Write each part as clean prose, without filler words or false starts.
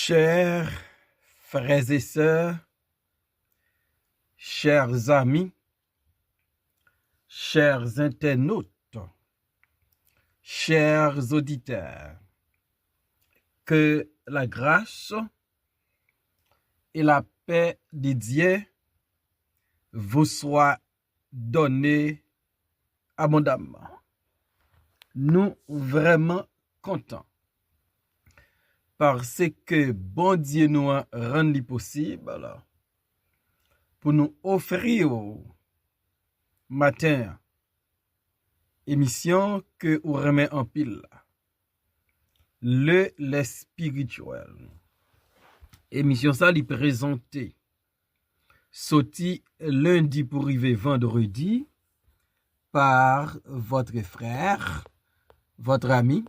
Chers frères et sœurs, chers amis, chers internautes, chers auditeurs, que la grâce et la paix de Dieu vous soient données abondamment. Nous vraiment contents parce que bon Dieu nous a rendu possible pour nous offrir au matin émission que vous remet en pile les spirituel. Émission ça lui présenté sorti lundi pour arriver vendredi par votre frère, votre ami,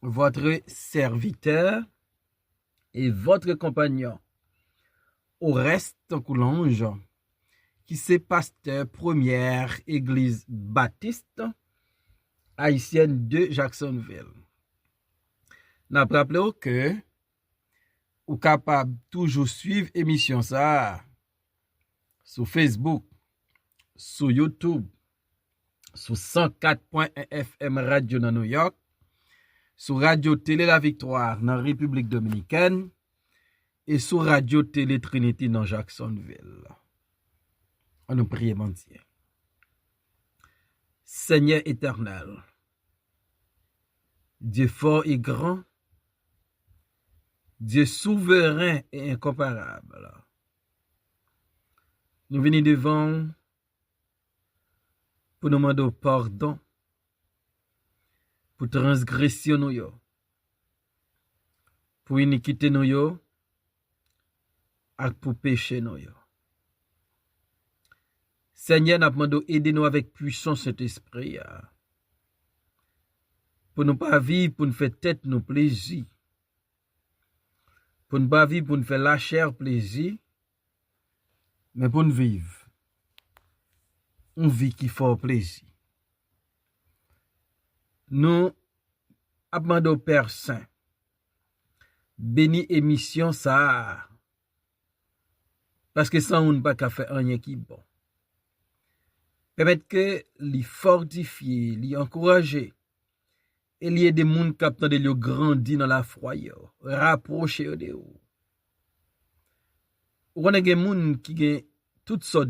votre serviteur et votre compagnon. Au reste Coulange, qui c'est pasteur première église baptiste haïtienne de Jacksonville. N'a rappelé que ou capable toujours suivre émission ça sur Facebook, sur YouTube, sur 104.1 FM Radio dans New York, sur Radio Télé La Victoire dans République Dominicaine et sur Radio Télé Trinity dans Jacksonville. On nous prie, mon Dieu. Seigneur éternel, Dieu fort et grand, Dieu souverain et incomparable, nous venons devant pour nous demander pardon pour transgression nous yo, pour iniquité nous yo, et pour péché nous yo. Seigneur, nous demandons aider-nous avec puissance cet esprit pour nous pas vivre pour nous faire tête nos plaisirs, pour nous pas vivre pour nous faire la chair plaisir, mais pour nous vivre une vie qui fait plaisir. Nous demandons au Père Saint, bénis émission ça, parce que sans on ne peut pas faire rien qui est bon. Permettre que les fortifier, les encourager, et il y a des gens qui ont de grandir dans la foi, rapprocher de vous. On a des gens qui ont toutes sortes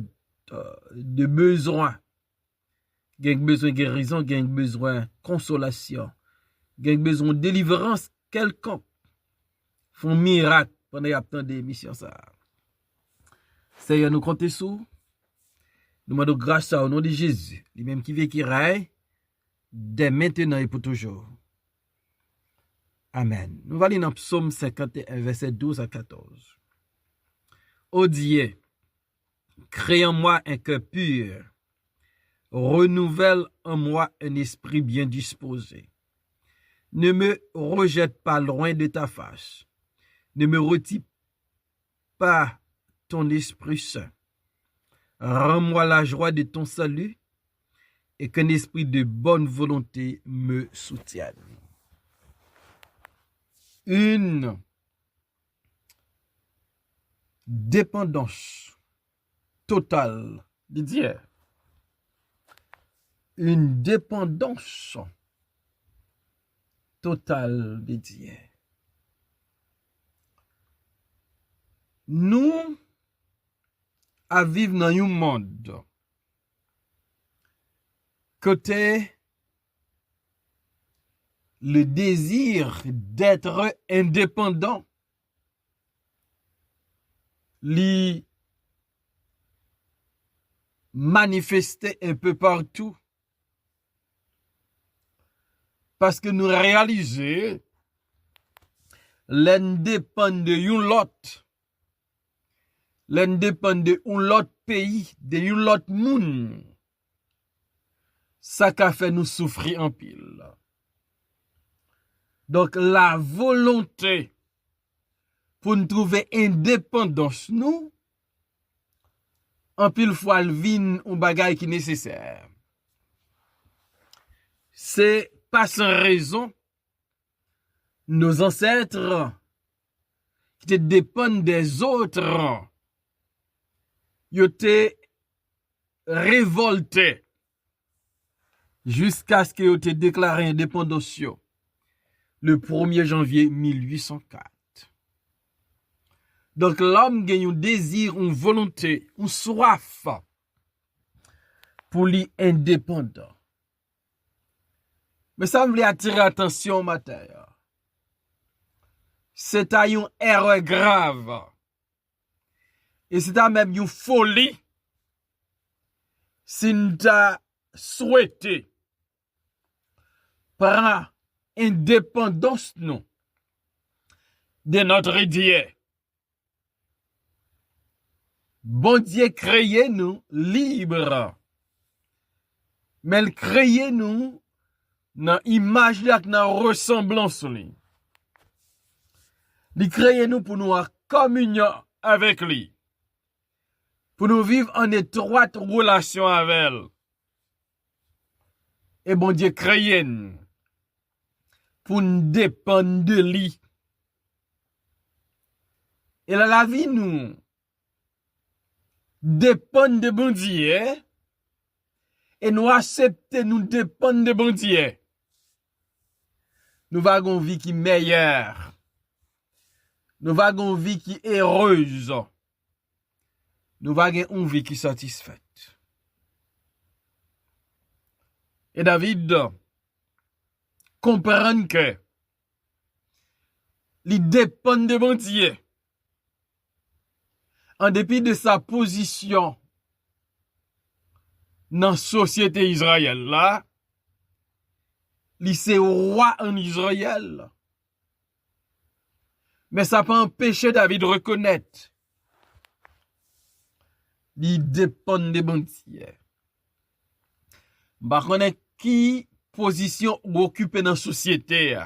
de besoins. Qui ont besoin de guérison, qui ont besoin de consolation, qui ont besoin de délivrance quelconque. Font miracle pendant qu'il y a des émissions. Seigneur, nous comptons sur. Nous demandons grâce au nom de Jésus, lui-même qui vit qui règne, dès maintenant et pour toujours. Amen. Nous allons dans Psaume 51, verset 12 à 14. Ô Dieu, crée en moi un cœur pur, renouvelle en moi un esprit bien disposé. Ne me rejette pas loin de ta face, ne me retire pas ton Esprit Saint. Rends-moi la joie de ton salut et qu'un esprit de bonne volonté me soutienne. Une dépendance totale de Dieu. Une dépendance totale de Dieu. Nous à vivre dans un monde côté le désir d'être indépendant li manifester un peu partout parce que nous réalisons l'indépendance de l'autre. L'un dépend de l'autre pays, de l'autre monde. Ça qu'a fait nous souffrir en pile. Donc la volonté pour nous trouver indépendance nous, en pile fois le vin un bagage qui est nécessaire. C'est pas sans raison nos ancêtres qui te dépendent des autres, ils étaient révoltés jusqu'à ce qu'ils aient déclaré indépendance le 1er janvier 1804. Donc l'homme gagne un désir, une volonté, une soif pour lui indépendant. Mais ça me voulait attirer attention matin. C'est une erreur grave. Et c'est même une folie si nous avons souhaité prendre indépendance nous de notre Dieu. Bon Dieu créé nous libres. Mais il crée nous dans l'image là, dans ressemblance lui. Il crée nous pour nous avoir communion avec lui. Pour nous vivre en étroite relation avec elle. Et bon Dieu crée nous pour nous dépendre de lui. Et là, la vie nous dépend de bon Dieu. Et nous accepter, nous dépendre de bon Dieu. Nous avons une vie qui est meilleure. Nous avons une vie qui est heureuse. Nous avons une vie qui est satisfaite. Et David comprend que il dépend de bon Dieu. En dépit de sa position dans la société Israël là, il est roi en Israël. Mais ça peut empêcher David de reconnaître. Il dépend de bon Dieu. Par contre, qui position ou occupe dans la société?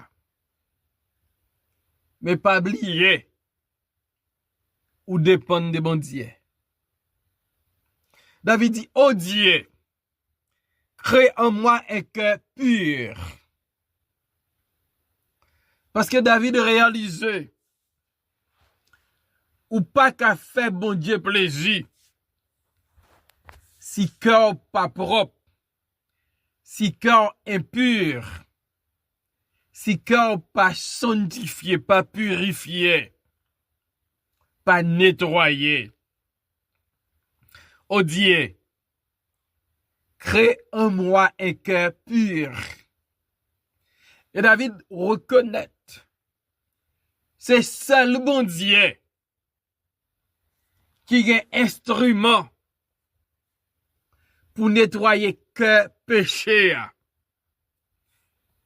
Mais pas oublier ou dépend de bon Dieu. David dit, oh Dieu, crée en moi un cœur pur. Parce que David réalisait, ou pas qu'à faire bon Dieu plaisir, si cœur pas propre, si cœur impur, si cœur pas sanctifié, pas purifié, pas nettoyé. Oh Dieu, crée en moi un cœur pur. Et David reconnaît, c'est seul bon Dieu qui est un instrument pour nettoyer cœur péché.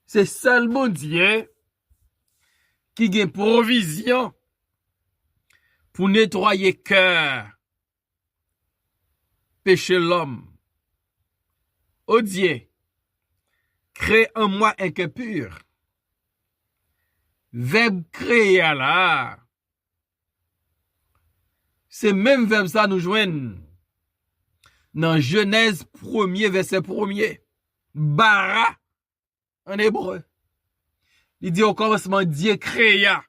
C'est seul bon Dieu qui a provision pour nettoyer cœur péché l'homme. Oh Dieu, crée en moi un cœur pur. Verbe créer là. C'est même verbe ça nous joignent dans Genèse 1er verset 1er. Bara en hébreu. Il dit au commencement Dieu créa.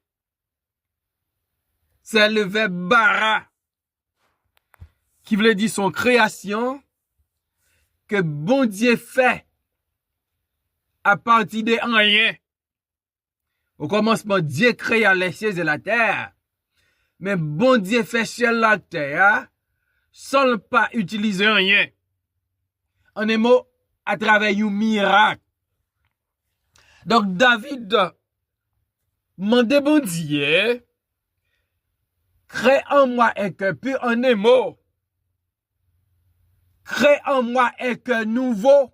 C'est le verbe bara qui veut dire son création que bon Dieu fait à partir de rien. Au commencement, Dieu créa les cieux et la terre. Mais bon Dieu fait ciel et la terre sans ne pas utiliser rien. En un mot, à travers un miracle. Donc David demande bon Dieu, crée en moi un cœur pur, en un mot. Crée en moi un cœur nouveau.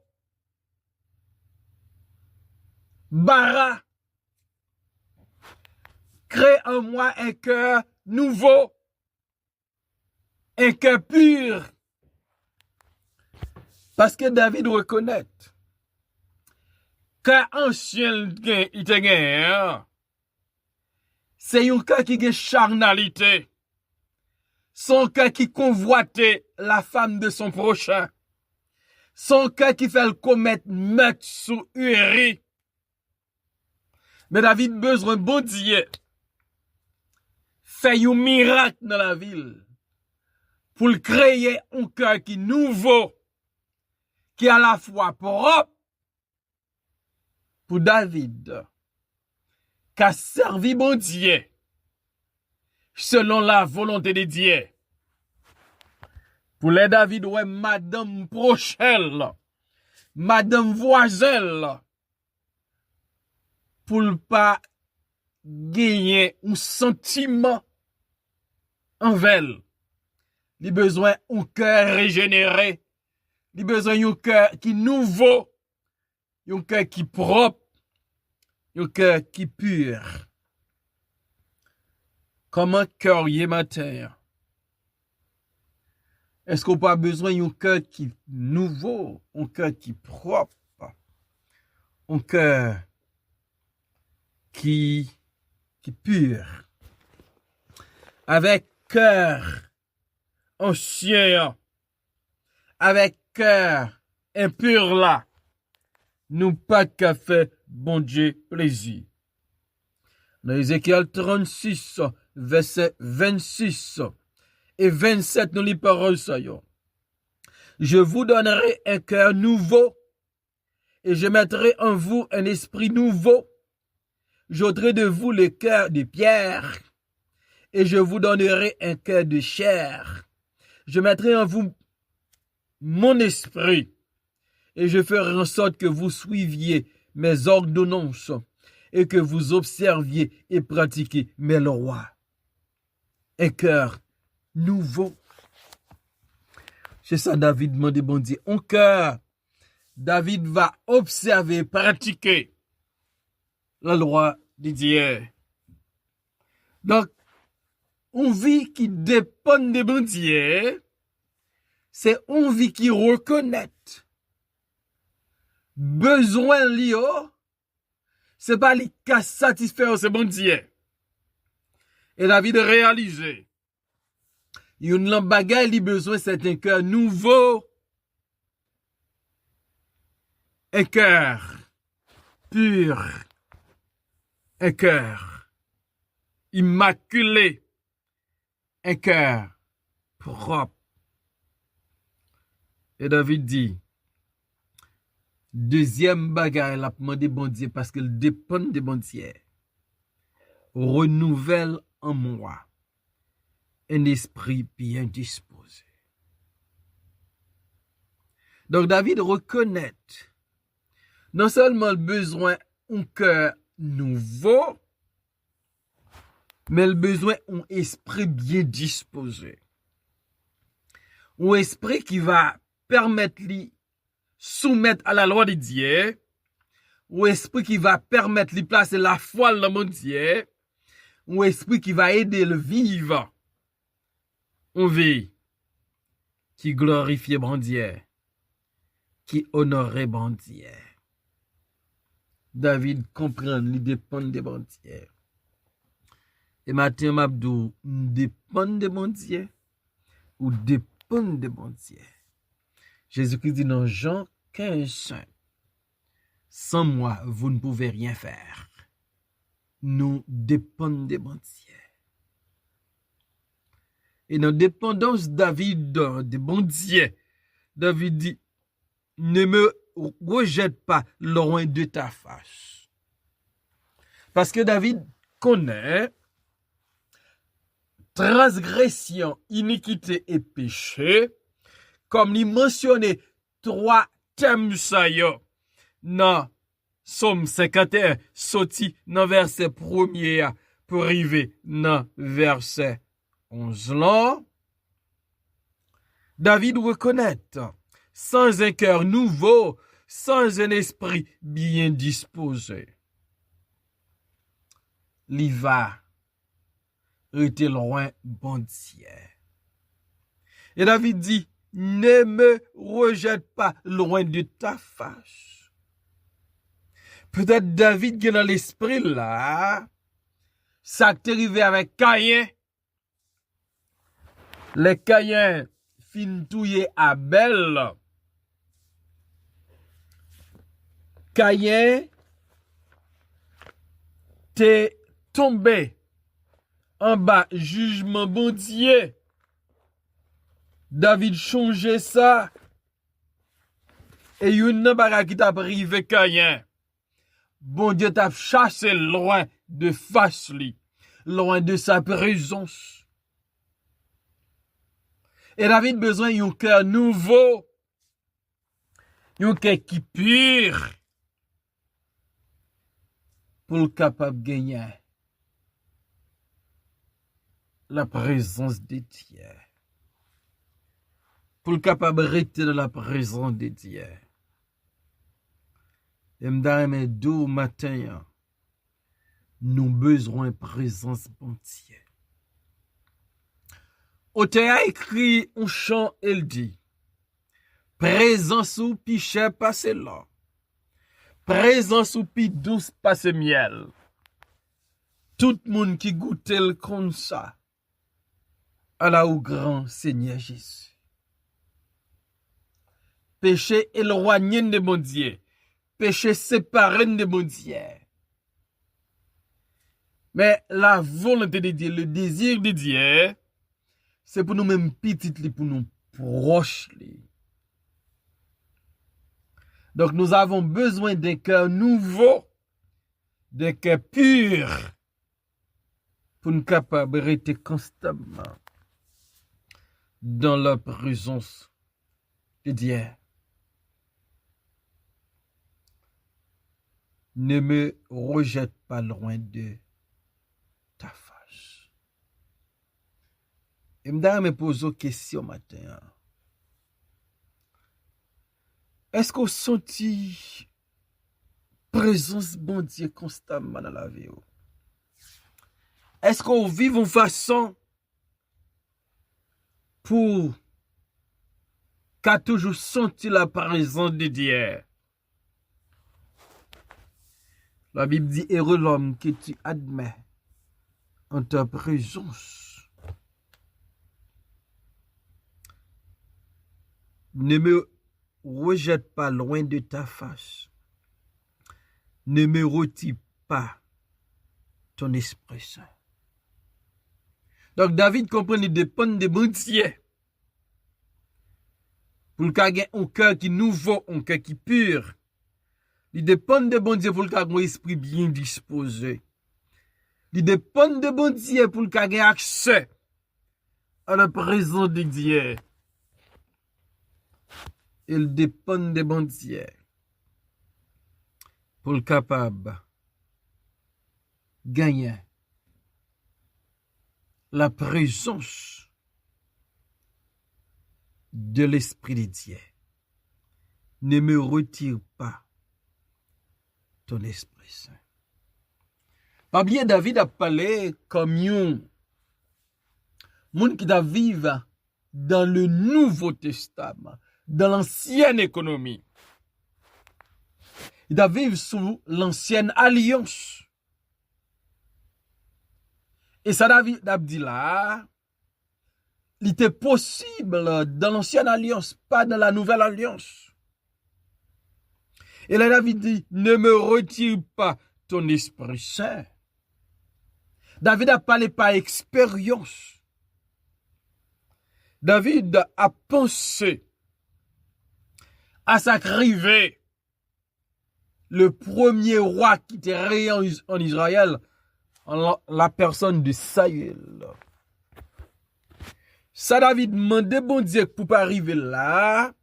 Bara. Crée en moi un cœur nouveau. Un cœur pur. Parce que David reconnaît qu'un ancien il te gagne, c'est un cœur qui a charnalité. Son cœur qui convoitait la femme de son prochain. Son cœur qui fait le commettre meurtre sous Uri. Mais David besoin bon Dieu fait un miracle dans la ville. Pour créer un cœur qui nouveau, qui est à la fois propre pour David, qui a servi bon Dieu, selon la volonté de Dieu. Pour les David, ouais, madame prochaine, madame voisine, pour ne pas gagner un sentiment envers elle. Il a besoin d'un cœur régénéré. Il a besoin d'un cœur qui est nouveau. Un cœur qui est propre. Un cœur qui est pur. Comment cœur y est matin? Est-ce qu'on n'a pas besoin d'un cœur qui est nouveau? Un cœur qui est propre? Un cœur qui est pur? Avec cœur ancien, avec cœur impur là, nous pas qu'à faire bon Dieu plaisir. Dans Ézéchiel 36, verset 26 et 27, nous les paroles ça. Je vous donnerai un cœur nouveau et je mettrai en vous un esprit nouveau. J'ôterai de vous le cœur de pierre et je vous donnerai un cœur de chair. Je mettrai en vous mon esprit et je ferai en sorte que vous suiviez mes ordonnances et que vous observiez et pratiquiez mes lois. Un cœur nouveau. C'est ça David demande bon Dieu. Un cœur. David va observer et pratiquer la loi de Dieu. Donc, une vie qui dépend de bon Dieu, c'est une vie qui reconnaît besoin lié, c'est pas les cas satisfaire ce bon Dieu. Et David réalisé, une bagaille li besoin c'est un cœur nouveau, un cœur pur, un cœur immaculé, un cœur propre. Et David dit, deuxième bagaille, la demandé bon Dieu parce qu'elle dépend de bon Dieu. Renouvelle en moi un esprit bien disposé. Donc David reconnaît non seulement le besoin d'un cœur nouveau, mais le besoin d'un esprit bien disposé. Un esprit qui va permettre lui soumettre à la loi de Dieu, un esprit qui va permettre lui placer la foi dans mon Dieu, un esprit qui va aider le vivre, une vie qui glorifie bon Dieu, qui honore bon Dieu. David comprend, il dépend de bon Dieu. Et maintenant, Mabdou, dépend de bon Dieu ou dépend de bon Dieu. Jésus-Christ dit dans Jean 15, sans moi, vous ne pouvez rien faire. Nous dépendons de bon Dieu. Et dans dépendance David de bon Dieu, David dit, ne me rejette pas loin de ta face. Parce que David connaît transgression, iniquité et péché, comme il mentionnait 3 thèmes ça yo. Dans Somme 51, sorti dans verset 1er pour arriver dans verset 11 là. David reconnaît, sans un cœur nouveau, sans un esprit bien disposé, il va rester loin bon Dieu. Et David dit, ne me rejette pas loin de ta face. Peut-être David qui est dans l'esprit là, ça t'est arrivé avec Caïn. Les Caïn fin touye Abel. Caïn t'est tombé en bas, jugement bon Dieu. David changeait ça. Et yon nan bagay qui t'a privé Caïn. Bon Dieu t'a chassé loin de face li, loin de sa présence. Et David besoin d'un cœur nouveau, un cœur qui pur, pour le capable de gagner la présence de Dieu. Pour le capable de rester dans la présence de Dieu. Et m'dame d'où matin, nous besoin de présence de Dieu. Auteur a écrit un chant, il dit, présence ou piché passe là. Présence ou pi douce passe miel. Tout le monde qui goûte le comme ça. À la ou grand Seigneur Jésus. Péché éloigné de mon Dieu. Péché séparé de mon Dieu. Mais la volonté de Dieu, le désir de Dieu, c'est pour nous mêmes petites, pour nous proches. Donc nous avons besoin d'un cœur nouveau, d'un cœur pur, pour nous capables de rester constamment dans la présence de Dieu. Ne me rejette pas loin de ta face. Et me pose une question matin. Est-ce qu'on sentit présence bon Dieu constamment dans la vie? Est-ce qu'on vit une façon pour qu'a toujours senti la présence de Dieu? La Bible dit, heureux l'homme que tu admets en ta présence. Ne me rejette pas loin de ta face. Ne me retire pas ton Esprit Saint. Donc David comprend qu'il dépend de bon Dieu. Pour qu'il ait un cœur qui nouveau, un cœur qui pur. Il dépend de bon Dieu pour qu'il ait un esprit bien disposé. Il dépend de bon Dieu pour qu'il ait accès à la présence de Dieu. Il dépend de bon Dieu pour le capable gagner la présence de l'Esprit de Dieu. Ne me retire pas ton Esprit Saint. Pas bien David a parlé comme un monde qui vivre dans le Nouveau Testament, dans l'ancienne économie. Il vivre sous l'ancienne alliance. Et ça David a dit là, il était possible dans l'ancienne alliance, pas dans la nouvelle alliance. Et là, David dit, ne me retire pas ton Esprit Saint. David a parlé par expérience. David a pensé à sacrifier le premier roi qui était régné en Israël, en la personne de Saül. Ça, David demandait bon Dieu pour pas arriver là.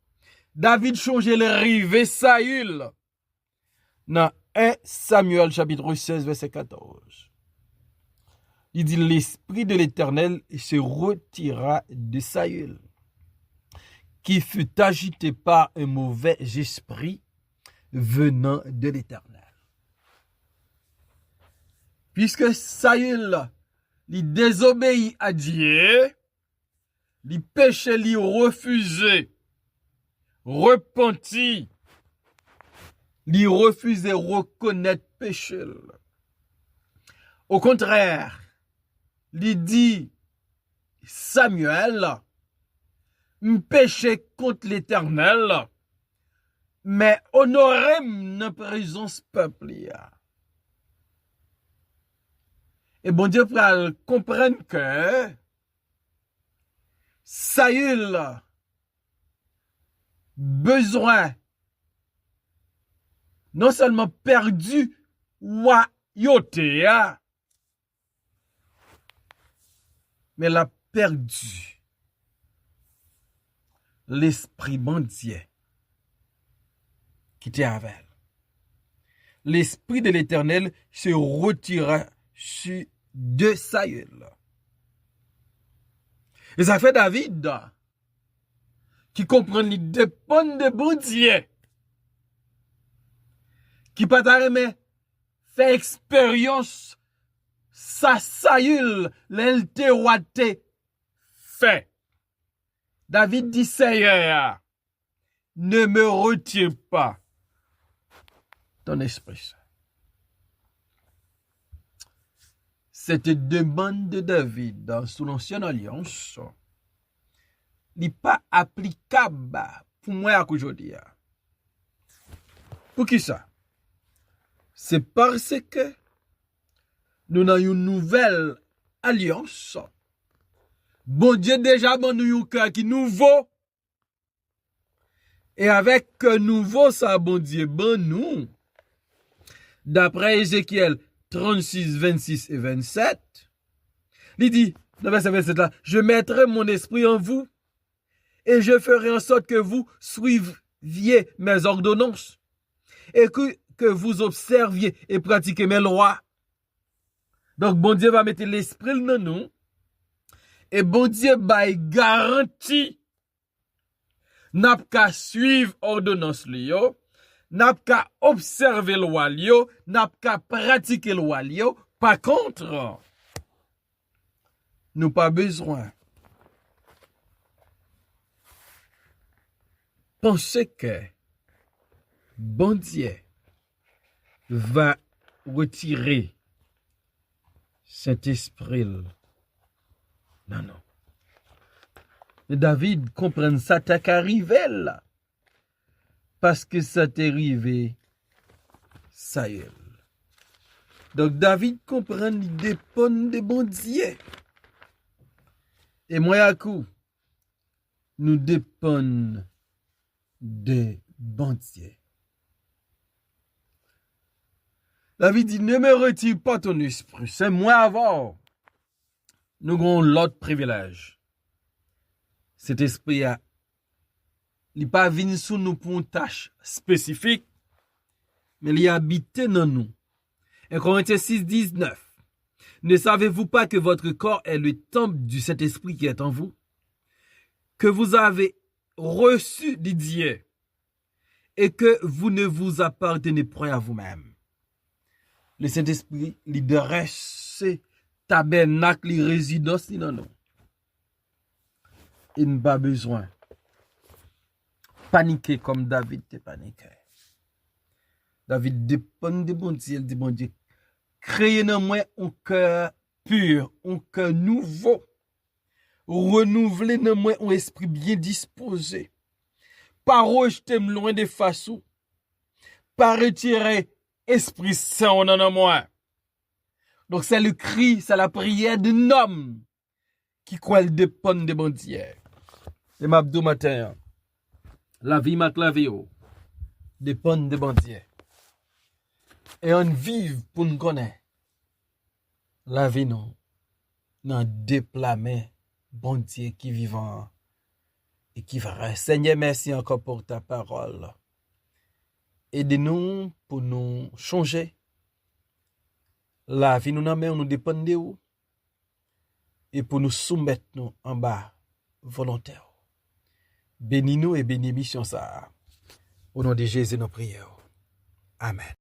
David changeait le rivet Saül. Dans 1 Samuel chapitre 16 verset 14. Il dit l'esprit de l'Éternel se retira de Saül, qui fut agité par un mauvais esprit venant de l'Éternel. Puisque Saül il désobéit à Dieu, il péché, il refusé, repenti, il refusé reconnaître péché. Au contraire, il dit Samuel, péché contre l'Éternel, mais honorez notre présence peuple. Et bon Dieu pral comprendre que Saül besoin non seulement perdu royauté, mais l'a perdu l'esprit bandier qui était avec elle. L'esprit de l'Éternel se retira de Saül. Et ça fait David qui comprend qu'il dépend de bon Dieu, qui pas mais fait expérience sa Saül l'eltéroité fait. David dit Seigneur, ne me retire pas ton esprit saint. Cette demande de David sous l'ancienne alliance n'est pas applicable pour moi aujourd'hui. Pour qui ça? C'est parce que nous avons une nouvelle alliance. Bon Dieu déjà bon nous un cœur qui nouveau. Et avec nouveau ça bon Dieu bon nous. D'après Ézéchiel 36, 26 et 27, il dit, dans verset 27 là, je mettrai mon esprit en vous et je ferai en sorte que vous suiviez mes ordonnances et que vous observiez et pratiquiez mes lois. Donc, bon Dieu va mettre l'esprit dans nous et bon Dieu va garantie n'a pas suivre ordonnance liyo, n'a pas observer loi liyo, n'a pas pratiquer loi liyo. Par contre, nous pas besoin penser que bon Dieu va retirer cet esprit. Non, non. Et David comprend ça t'a qu'arrivé là. Parce que ça t'est arrivé, Saül. Donc David comprend, il dépend de bon Dieu. Et moi, à coup, nous dépendons de bon Dieu. David dit, ne me retire pas ton esprit, c'est moi avant. Nous avons l'autre privilège. Cet esprit a, il n'est pas venu sous nous pour une tâche spécifique, mais il est habité dans nous. 1 Corinthiens 6, 19. Ne savez-vous pas que votre corps est le temple du Saint-Esprit qui est en vous, que vous avez reçu de Dieu, et que vous ne vous appartenez point à vous-même? Le Saint-Esprit, il dresse tabernacle, il résidence dans nous. Il n'a pas besoin paniquer comme David te paniqué. David dépend de bon Dieu, il dit bon Dieu, créez dans moi un cœur pur, un cœur nouveau. Renouveler dans moi un esprit bien disposé. Pas rejeter loin de façon. Pas retirer esprit saint dans moi. Donc c'est le cri, c'est la prière d'un homme qui croit le dépend de bon Dieu. Et m'abdou matin, la vie m'a clavé dépend de bon Dieu. Et on vive pour nous connaître. La vie non, non déplamer bon Dieu qui vivant et qui vrai. Seigneur, merci encore pour ta parole. Aidez-nous pour nous changer. La vie nous n'amène, nous dépend de vous. Et pour nous soumettre nous en bas volontaire. Bénis-nous et bénis mission ça. Au nom de Jésus, nous prions. Amen.